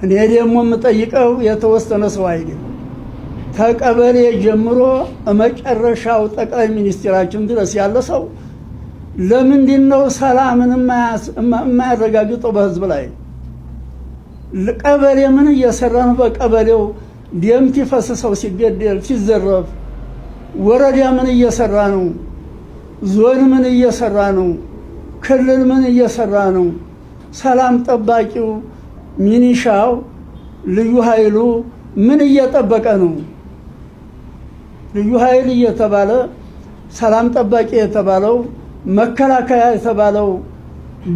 እኔ ደግሞ የምጠይቀው የተወሰነ ሰው አይደለም። ተቀበሌ ጀምሮ መጨረሻው ጠቅላይ ሚኒስትራችን ድረስ ያለ ሰው ለምንድን ነው ሰላምን የማያረጋግጠው በህዝብ ላይ? ቀበሌ ምን እየሰራ ነው? በቀበሌው ደም ሲፈስሰው ሲገደል ሲዘረፍ፣ ወረዳ ምን እየሰራ ነው? ዞን ምን እየሰራ ነው? ክልል ምን እየሰራ ነው? ሰላም ጠባቂው ሚኒሻው ልዩ ኃይሉ ምን እየጠበቀ ነው? ልዩ ኃይል እየተባለ ሰላም ጠባቂ የተባለው መከላከያ የተባለው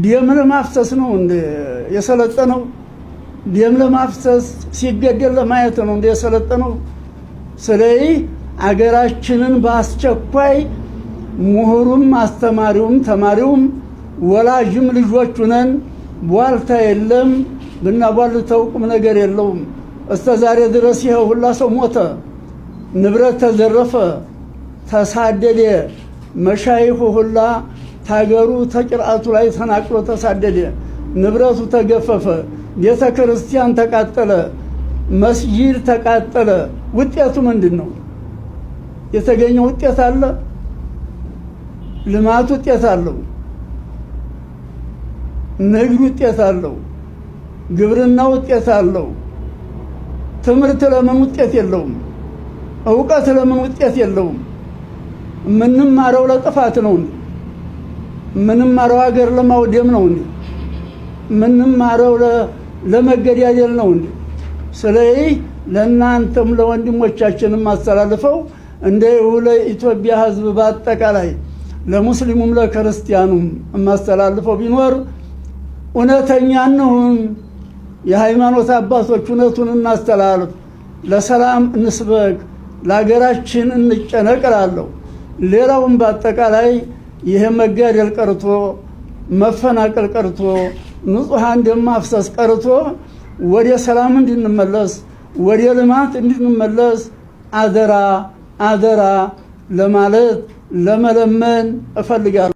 ደም ለማፍሰስ ነው እንደ የሰለጠነው? ደም ለማፍሰስ ሲገደል ለማየት ነው እንደ የሰለጠነው? ስለዚህ አገራችንን በአስቸኳይ ምሁሩም አስተማሪውም ተማሪውም ወላጅም ልጆቹ ነን። ቧልታ የለም ብናቧልተው ቁም ነገር የለውም። እስከ ዛሬ ድረስ ይሄ ሁላ ሰው ሞተ፣ ንብረት ተዘረፈ፣ ተሳደደ። መሻይኹ ሁላ ታገሩ ተቅርአቱ ላይ ተናቅሎ ተሳደደ፣ ንብረቱ ተገፈፈ፣ ቤተ ክርስቲያን ተቃጠለ፣ መስጂድ ተቃጠለ። ውጤቱ ምንድን ነው? የተገኘ ውጤት አለ? ልማት ውጤት አለው፣ ንግድ ውጤት አለው፣ ግብርና ውጤት አለው። ትምህርት ለምን ውጤት የለውም? እውቀት ለምን ውጤት የለውም? ምንማረው ለጥፋት ነው እንዴ? ምንማረው ሀገር ለማውደም ነው እንዴ? ምንማረው ለመገዳደል ነው እንዴ? ስለዚህ ለእናንተም ለወንድሞቻችንም ማስተላልፈው እንደ ለኢትዮጵያ ሕዝብ በአጠቃላይ ለሙስሊሙም ለክርስቲያኑም ማስተላልፈው ቢኖር እውነተኛ ነውን፣ የሃይማኖት አባቶች እውነቱን እናስተላልፍ፣ ለሰላም እንስበክ፣ ለሀገራችን እንጨነቅላለሁ። ሌላውም በአጠቃላይ ይሄ መጋደል ቀርቶ መፈናቀል ቀርቶ ንጹሃን ደም ማፍሰስ ቀርቶ ወደ ሰላም እንድንመለስ ወደ ልማት እንድንመለስ አደራ አደራ ለማለት ለመለመን እፈልጋለሁ።